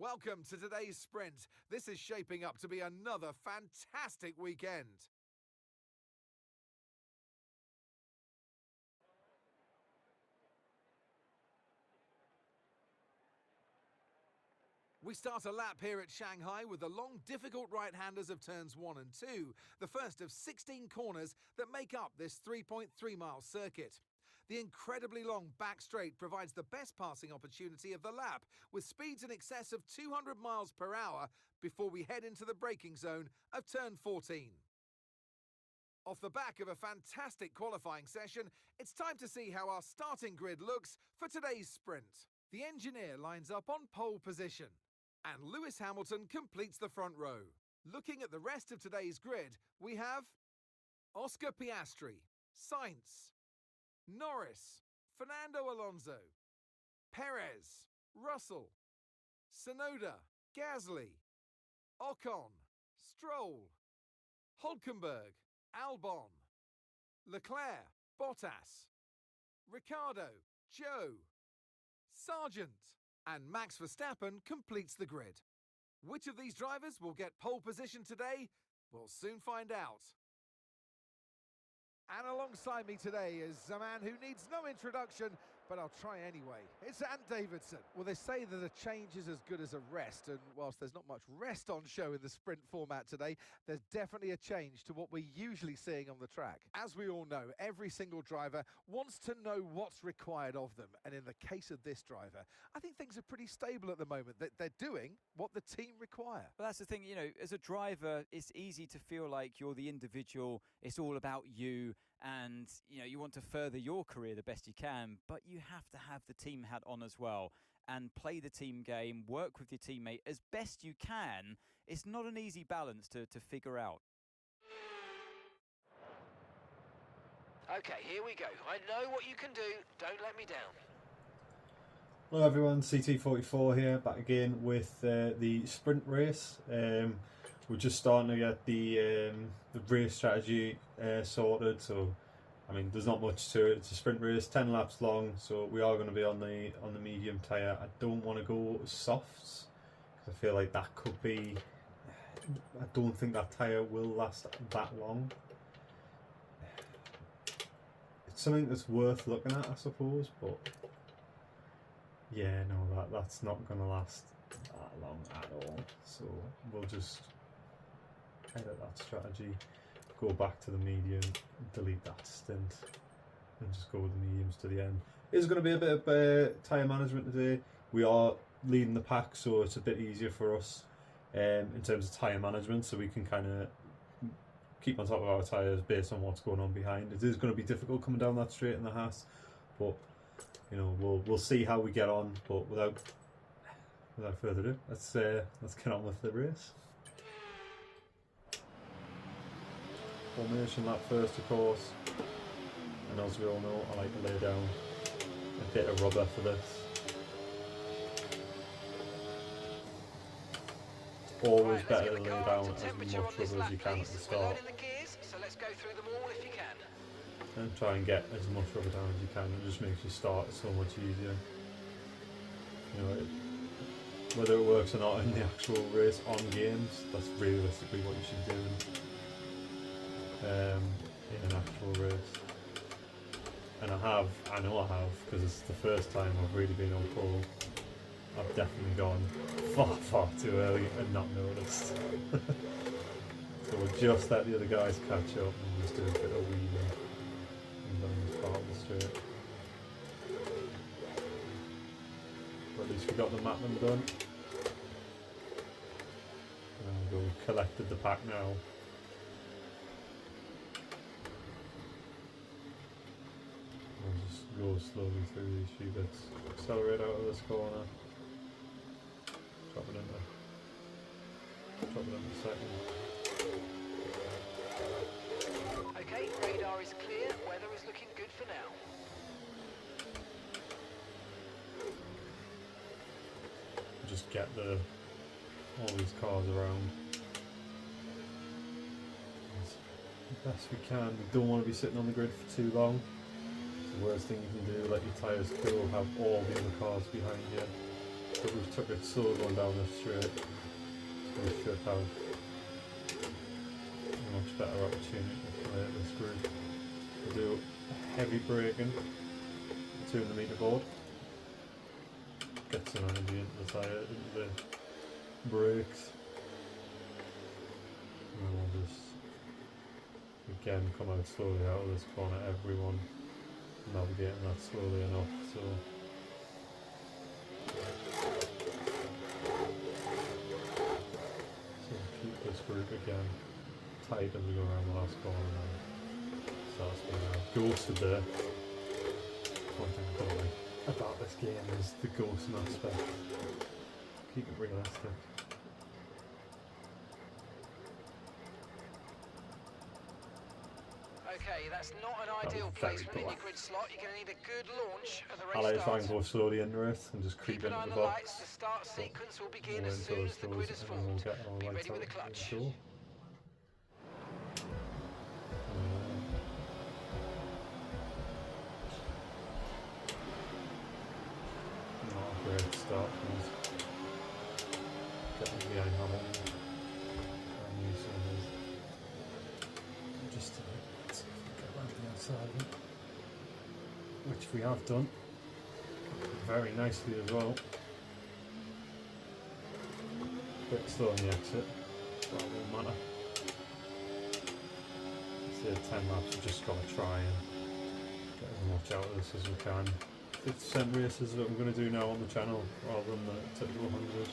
Welcome to today's sprint. This is shaping up to be another fantastic weekend. We start a lap here at Shanghai with the long, difficult right-handers of turns 1 and 2, the first of 16 corners that make up this 3.3-mile circuit. The incredibly long back straight provides the best passing opportunity of the lap, with speeds in excess of 200 miles per hour before we head into the braking zone of turn 14. Off the back of a fantastic qualifying session, it's time to see how our starting grid looks for today's sprint. The engineer lines up on pole position, and Lewis Hamilton completes the front row. Looking at the rest of today's grid, we have Oscar Piastri, Sainz, Norris, Fernando Alonso, Perez, Russell, Tsunoda, Gasly, Ocon, Stroll, Hülkenberg, Albon, Leclerc, Bottas, Ricciardo, Joe, Sargent, and Max Verstappen completes the grid. Which of these drivers will get pole position today? We'll soon find out. And alongside me today is a man who needs no introduction, but I'll try anyway. It's Ant Davidson. Well, they say that a change is as good as a rest, and whilst there's not much rest on show in the sprint format today, there's definitely a change to what we're usually seeing on the track. As we all know, every single driver wants to know what's required of them, and in the case of this driver, I think things are pretty stable at the moment. They're doing what the team require. Well, that's the thing, as a driver, it's easy to feel like you're the individual, it's all about you, and, you want to further your career the best you can, but you have to have the team hat on as well and play the team game, work with your teammate as best you can. It's not an easy balance to figure out. Okay, here we go. I know what you can do. Don't let me down. Hello everyone, CT44 here, back again with the sprint race. We're just starting to get the race strategy sorted, so I mean there's not much to it. It's a sprint race, 10 laps long, so we are going to be on the medium tyre. I don't want to go softs because I feel like that could be, I don't think that tyre will last that long. It's something that's worth looking at, I suppose, but yeah, no, that's not going to last that long at all. So we'll just edit that strategy, go back to the medium, delete that stint, and just go with the mediums to the end. It's going to be a bit of tyre management today. We are leading the pack, so it's a bit easier for us in terms of tyre management, so we can kind of keep on top of our tyres based on what's going on behind. It is going to be difficult coming down that straight in the Haas, but we'll see how we get on. But without further ado, let's get on with the race. Formation lap first, of course, and as we all know, I like to lay down a bit of rubber for this. Always better to lay down as much rubber as you can at the start, and try and get as much rubber down as you can. It just makes you start so much easier. Whether it works or not in the actual race on games, that's realistically what you should be doing in an actual race. And I know I have, because it's the first time I've really been on pole. I've definitely gone far too early and not noticed. So we'll just let the other guys catch up and just do a bit of weaving and then this part of the straight. But at least we got the mapping done. And we've collected the pack now. We'll just go slowly through these few bits. Accelerate out of this corner. Drop it in a second. Okay, radar is clear. Weather is looking good for now. Just get all these cars around as best we can. We don't want to be sitting on the grid for too long. It's the worst thing you can do. Let your tyres cool, have all the other cars behind you. but we've took it slow going down this straight. So we should have a much better opportunity to play this group. We'll do heavy braking, turn the meter board, get some energy into the tyre, into the brakes, and then we'll just again come out slowly out of this corner, everyone navigating that slowly enough. So keep this group again tight as we go around the last corner and starts being ghosted there. One thing I don't like about this game is the ghosting aspect. Keep it realistic. Okay, that's not an ideal placement in your grid slot. You're going to need a good launch at the race I like to try start. and go slowly into it and just creep Keep an into eye on the the box. lights. The start sequence will begin We'll as into soon those as the grid doors is and then we'll formed. get our Be lights ready with out the clutch. and go. Not a great start from us. Getting behind Hamilton. Trying to use some of those. Just to see if we can get around the outside of it. Which we have done. Very nicely as well. Bit slow on the exit. That won't matter. So 10 laps, we've just got to try and get as much out of this as we can. 50% races that I'm going to do now on the channel rather than the typical 100.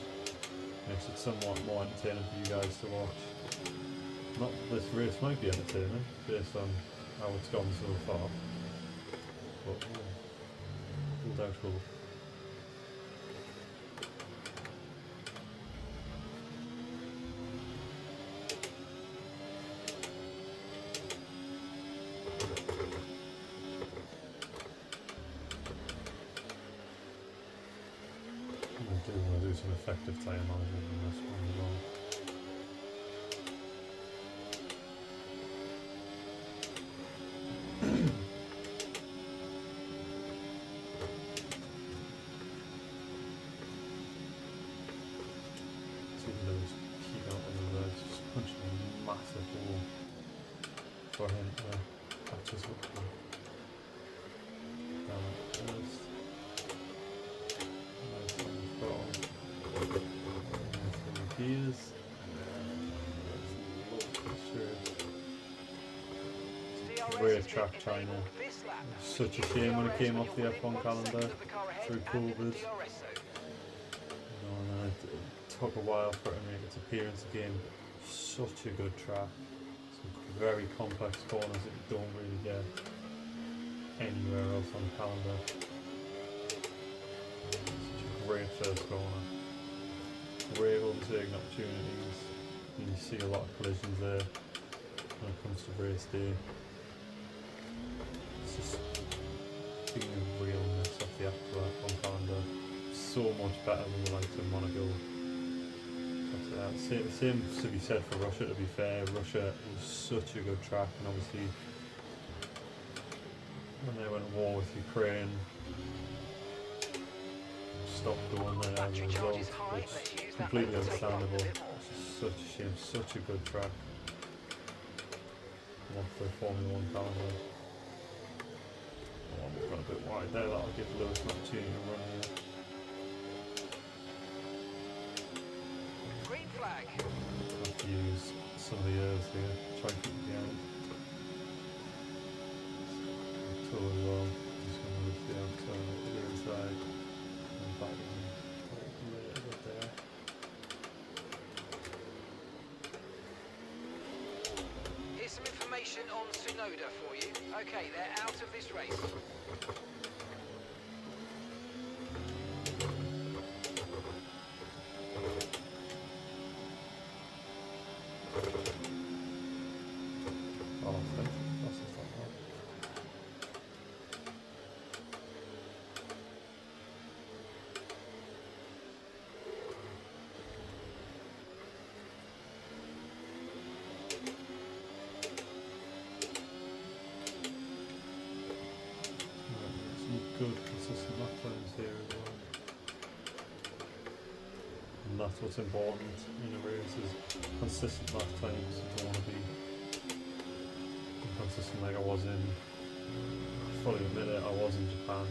Makes it somewhat more entertaining for you guys to watch. Not that this race might be entertaining based on how it's gone so far, but we'll doubt hope. We'll do some effective tyre management in this one as well. See Lewis keep out on the road, just punching a massive hole for him to catch us up down at first. Great track, China. Such a shame when it came off the F1 calendar through COVID. And it took a while for it to make its appearance again. Such a good track. Some very complex corners that you don't really get anywhere else on the calendar. Such a great first corner. Great overtaking opportunities. You see a lot of collisions there when it comes to race day. It's just being a real mess off the actual F1 calendar. So much better than the likes of Monaco. Same to be said for Russia, to be fair. Russia was such a good track, and obviously when they went to war with Ukraine, stopped going there as a result, which is completely understandable. It's just such a shame, such a good track. One for the Formula 1 calendar. Oh, we've gone a bit wide there, that'll give Lewis an opportunity to run here. Green flag. Have to use some of the airs here, try and keep it behind. Tool as well, just going to lift the outside, the inside, and back in a little bit there. Here's some information on Tsunoda for you. Okay, they're out of this race. Oh, that's just like that. that's what's important in a race, is consistent lap times. You don't want to be inconsistent like I was in, I fully admit it, I was in Japan,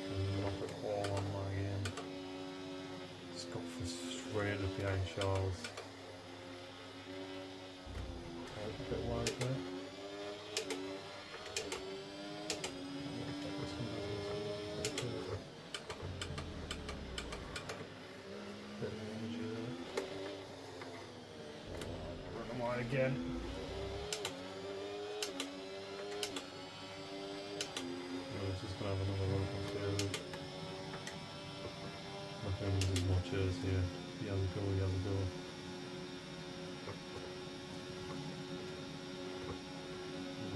and not at all on my game. Just got frustrated behind Charles. A bit wide there. Again. He's just gonna have another run up there. Not gonna use as much as here. He has a go, he has a go.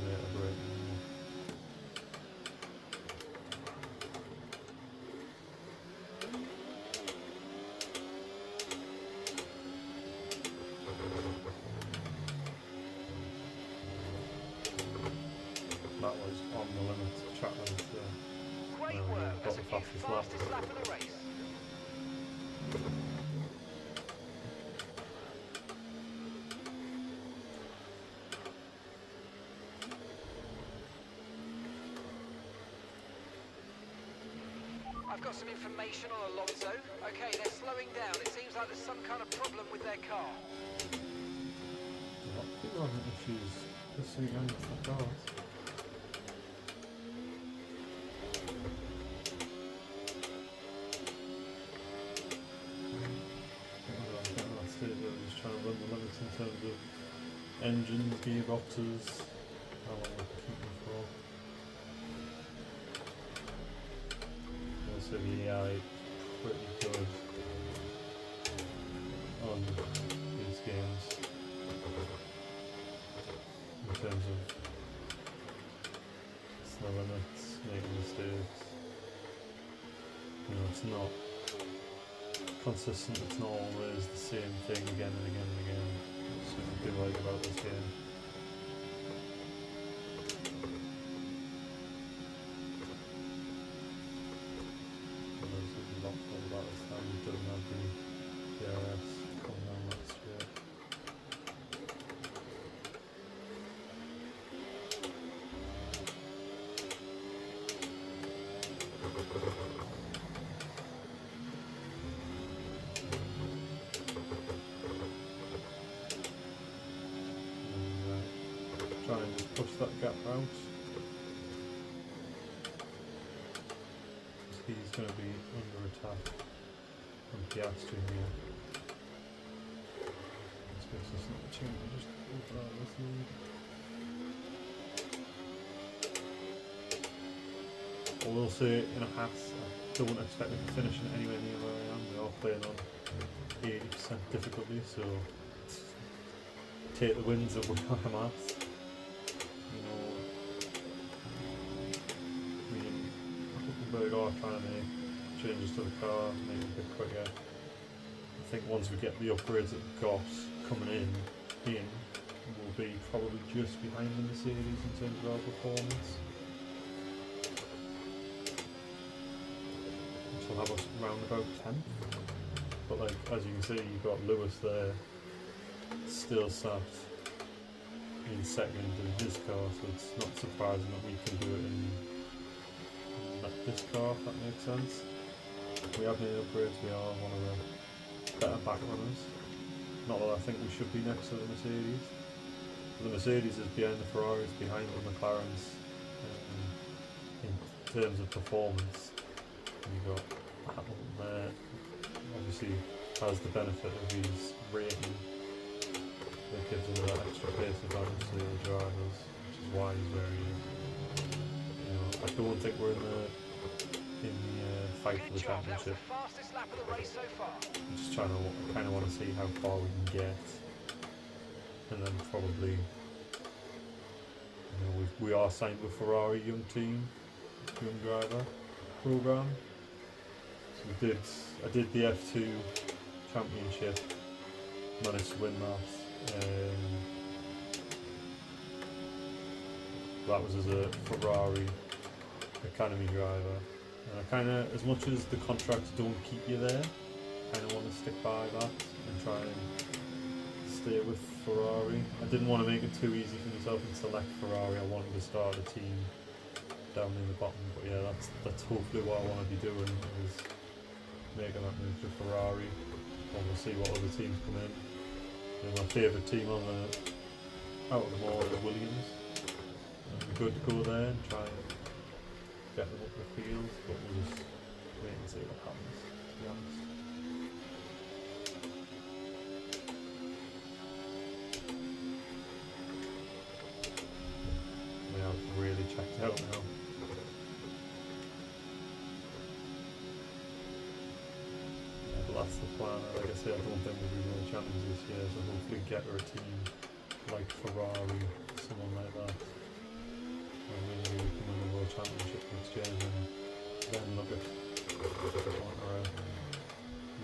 Yeah, a break. That was on the limit, track limit there. Great work. Got That's the a new fastest lap. fastest lap of the race. I've got some information on Alonso. Okay, they're slowing down. It seems like there's some kind of problem with their car. People having issues this weekend with the cars. Just trying to run the limits in terms of engines, gearboxes, how long we can keep them for. Also the AI pretty good on these games in terms of the limits, making mistakes. You know, it's not consistent, it's not always the same thing again and again and again. That's what I do like about this game. There's a lot about this time. We don't have the DRS coming down that straight. Try and just push that gap out. He's going to be under attack from Piastri here. This gives us an opportunity to just open out this lead. I will say, in a pass, I don't expect them to finish it anywhere near where I am. We are playing on 80% difficulty, so take the wins of where I'm at. We are trying to make changes to the car, make it a bit quicker. I think once we get the upgrades that we've got coming in, we'll be probably just behind the Mercedes in terms of our performance. Which will have us round about 10th. But like, as you can see, you've got Lewis there, still sat in second in his car, so it's not surprising that we can do it in this car, if that makes sense. We have made upgrades, we are one of the better back runners. Not that I think we should be next to the Mercedes. The Mercedes is behind the Ferraris, behind the McLarens in terms of performance. And you've got Hamilton there, obviously has the benefit of his rating that gives him that extra pace advantage to the other drivers, which is why he's very I don't think we're in the fight for the championship. Fastest lap of the race so far. I'm just trying to kind of want to see how far we can get, and then probably, we are signed with Ferrari young driver program. So I did the F2 championship, managed to win that. That was as a Ferrari academy driver. And I kind of, as much as the contracts don't keep you there, kind of want to stick by that and try and stay with Ferrari. I didn't want to make it too easy for myself and select Ferrari. I wanted to start a team down in the bottom, but yeah, that's hopefully what I want to be doing, is making that move to Ferrari. And we'll see what other teams come in. You know, my favourite team on the out of them all is Williams. Good to go there and try and get them up the field, but we'll just wait and see what happens, to be honest. We have really checked out now. Yeah, but that's the plan. Like I said, I don't think we'll be world champions this year, so hopefully get her a team like Ferrari, someone like that. And maybe we can win the world championship next year, and then look at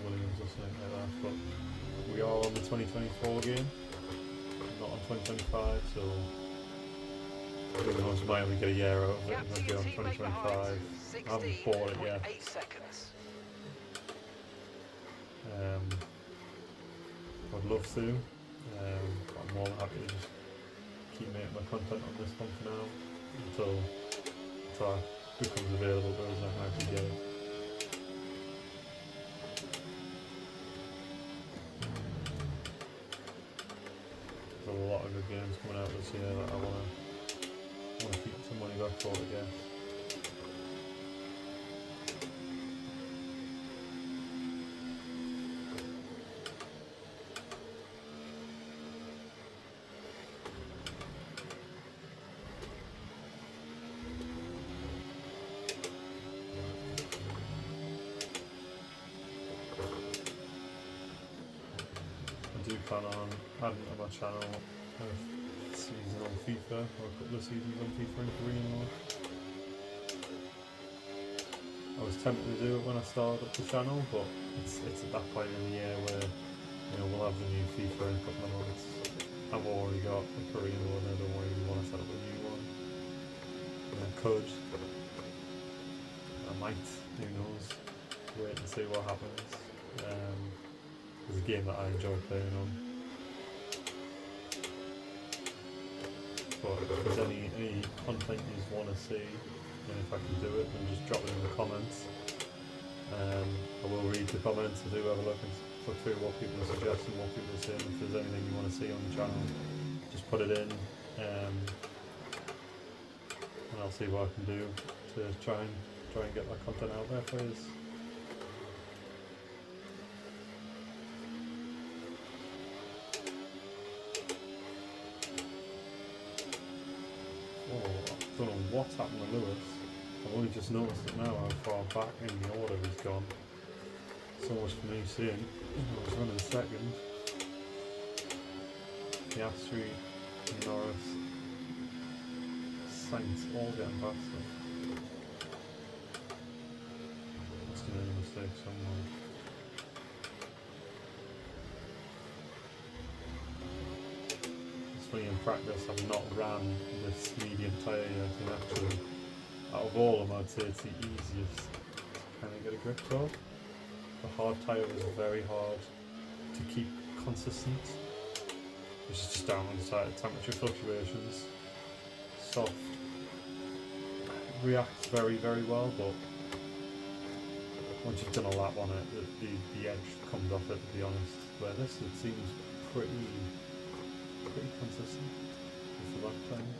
Williams or something like that. But we are on the 2024 game, not on 2025, so who knows, we might only get a year out of it and then be on 2025. I haven't bought it yet. I'd love to. I'm more than happy to just keep making my content on this one for now until it becomes available to us and I can get it. There's a lot of good games coming out this year that I want to keep some money back for, I guess. I do plan on adding to my channel a season on FIFA, or a couple of seasons on FIFA and Korean War. I was tempted to do it when I started up the channel, but it's at that point in the year where, you know, we'll have the new FIFA in a couple of months. I've already got the Korean one, I don't really want to set up a new one. And I could. I might, who knows. Wait and see what happens. It's a game that I enjoy playing on. But if there's any content you just want to see, and if I can do it, then just drop it in the comments. I will read the comments. I do have a look through what people are suggesting, what people are saying. If there's anything you want to see on the channel, just put it in, and I'll see what I can do to try and get that content out there for you. I don't know what's happened to Lewis. I've only just noticed it now how far back in the order he's gone. So much for me seeing. I was running second. Piastri, Norris, Sainz all getting past him. Must have made a mistake somewhere. In practice, I've not ran this medium tyre yet, and actually, out of all of them, I'd say it's the easiest to kind of get a grip of. The hard tyre is very hard to keep consistent, which is just down on the side of temperature fluctuations. Soft reacts very, very well, but once you've done a lap on it, the edge comes off it, to be honest. Where this, it seems pretty consistent with the lap times.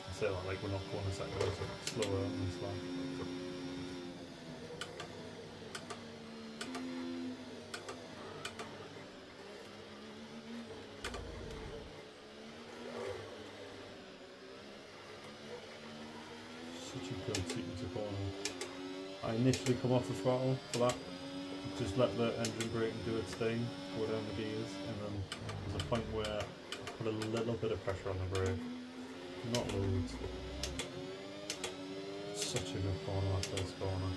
I say that like we're not going a second slower on this lap. Such a good seat to corner. I initially come off the throttle for that, just let the engine brake do its thing, go down the gears, and then there's a point where I put a little bit of pressure on the brake, not loads. Such a good corner, that first corner.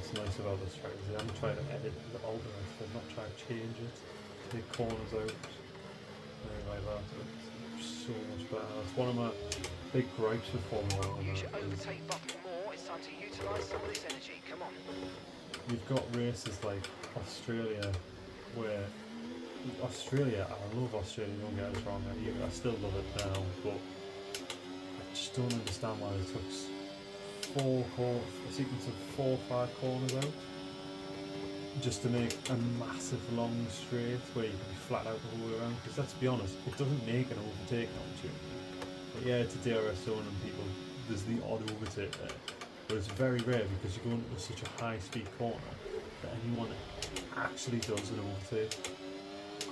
what's nice about this track is they haven't tried to edit the alternate, they've not tried to change it, take corners out, anything like that. It's so much better. That's one of my big gripes with Formula 1. Use your overtake button more. It's time to utilise some of this energy. Come on. You've got races like Australia, where Australia, I love Australia, don't get us wrong, I still love it now, but I just don't understand why it took a sequence of 4 or 5 corners out just to make a massive long straight where you can be flat out the whole way around, because let's be honest, it doesn't make an overtaking opportunity. But yeah, it's a DRS zone and people, there's the odd overtake there, but it's very rare because you're going into such a high speed corner that anyone actually does an overtake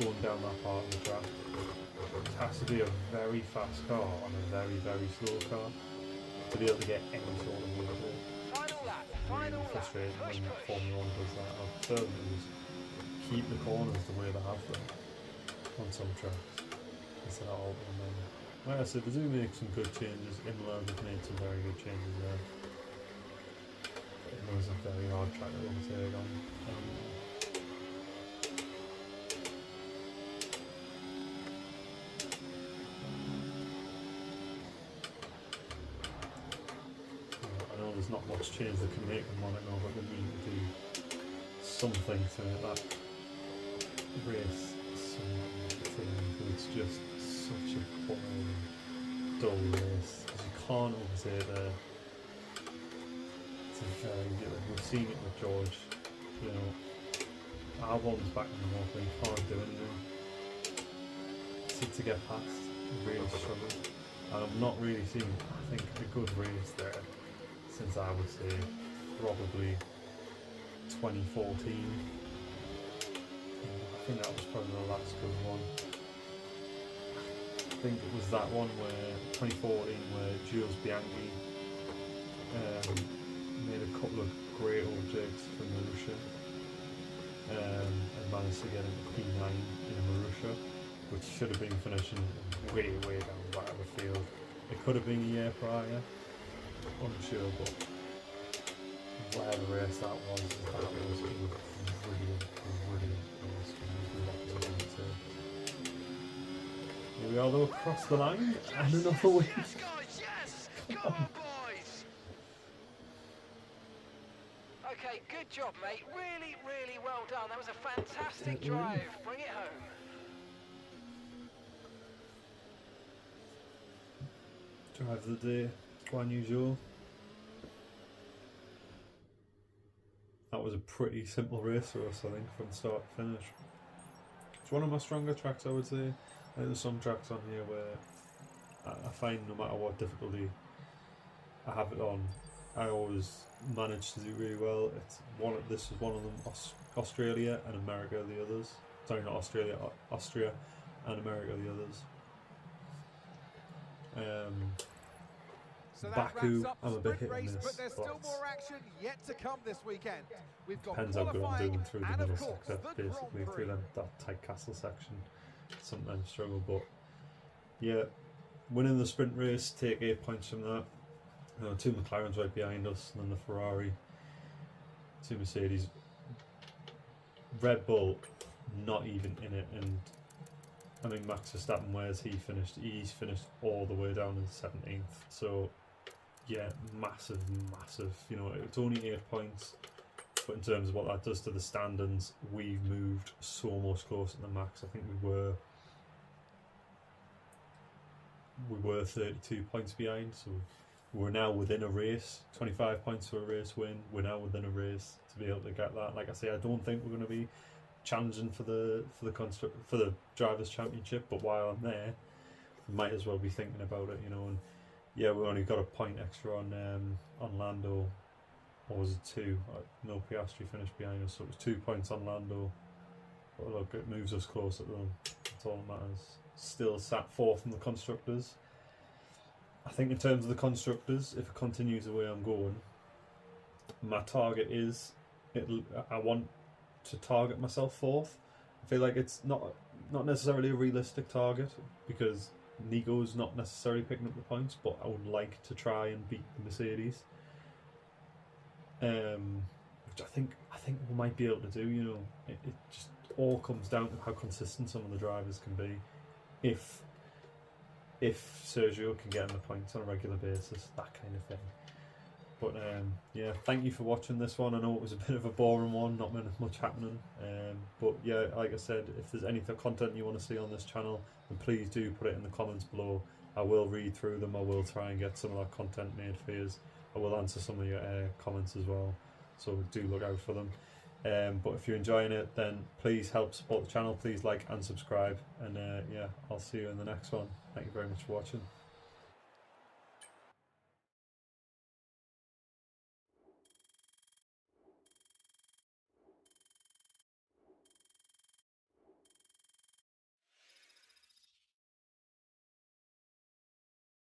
going down that part of the track. It has to be a very fast car on a very, very slow car to be able to get any sort of overtake. Final lap. Really Final lap. frustrating Push, when push. Formula 1 does that. I'll prefer them to just keep the corners the way they have them on some tracks instead of altering them. Like I said, they do make some good changes. Imola, they've made some very good changes there. Imola's a very hard track to overtake on. I know there's not much change they can make in Monaco, but they need to do something to make that race something. It's just such a boring, dull race because you can't overtake there. It's a very good. We've seen it with George. You know, Albon's back in the motor. You can't do anything. To get past, really struggled. And I'm not really seeing, I think, a good race there since I would say probably 2014. I think that was probably the last good one. I think it was that one where 2014 where Jules Bianchi made a couple of great overtakes from Marussia and managed to get into P9 in Marussia, which should have been finishing way down the back of the field. It could have been a year prior, unsure, but whatever race that was a brilliant race. Here we are though, across the line, and another win. Yes, guys, yes! Come on, boys! Okay, good job, mate. Really, really well done. That was a fantastic drive. Bring it home. Drive of the day, Guan Yu Zhou. That was a pretty simple race for us, I think, from start to finish. It's one of my stronger tracks, I would say. I think there's some tracks on here where I find no matter what difficulty I have it on, I always manage to do really well. This is one of them. Australia and America are the others. Sorry, not Australia. Austria and America are the others. So that Baku, wraps up the I'm a bit sprint hit and race, miss. but there's still more action yet to come this weekend. We've got Depends how good I'm qualifying doing through the and, middle of course, sector, the basically Grand through Prix. that tight castle section. Sometimes struggle, but yeah, winning the sprint race, take 8 points from that. 2 McLarens right behind us, and then the Ferrari, 2 Mercedes, Red Bull not even in it, and I mean Max Verstappen, where's he finished? He's finished all the way down in 17th, so yeah, massive, you know, it's only 8 points, but in terms of what that does to the standings, we've moved so much closer than Max. I think we were 32 points behind, so we're now within a race. 25 points for a race win, we're now within a race to be able to get that. Like I say, I don't think we're going to be challenging for the drivers' championship, but while I'm there, we might as well be thinking about it, you know. And yeah, we only got a point extra on Lando, or was it 2? No, Piastri finished behind us, so it was 2 points on Lando. But look, it moves us closer to them. That's all that matters. Still sat 4th in the constructors. I think in terms of the constructors, if it continues the way I'm going, my target is I want to target myself 4th. I feel like it's not necessarily a realistic target because Nico's not necessarily picking up the points, but I would like to try and beat the Mercedes, which which I think we might be able to do. You know, it just all comes down to how consistent some of the drivers can be. If Sergio can get him the points on a regular basis, that kind of thing. But yeah, thank you for watching this one. I know it was a bit of a boring one, not much happening. But yeah, like I said, if there's any content you want to see on this channel, then please do put it in the comments below. I will read through them. I will try and get some of that content made for you. I will answer some of your comments as well, so do look out for them. But if you're enjoying it, then please help support the channel. Please like and subscribe. And yeah, I'll see you in the next one. Thank you very much for watching.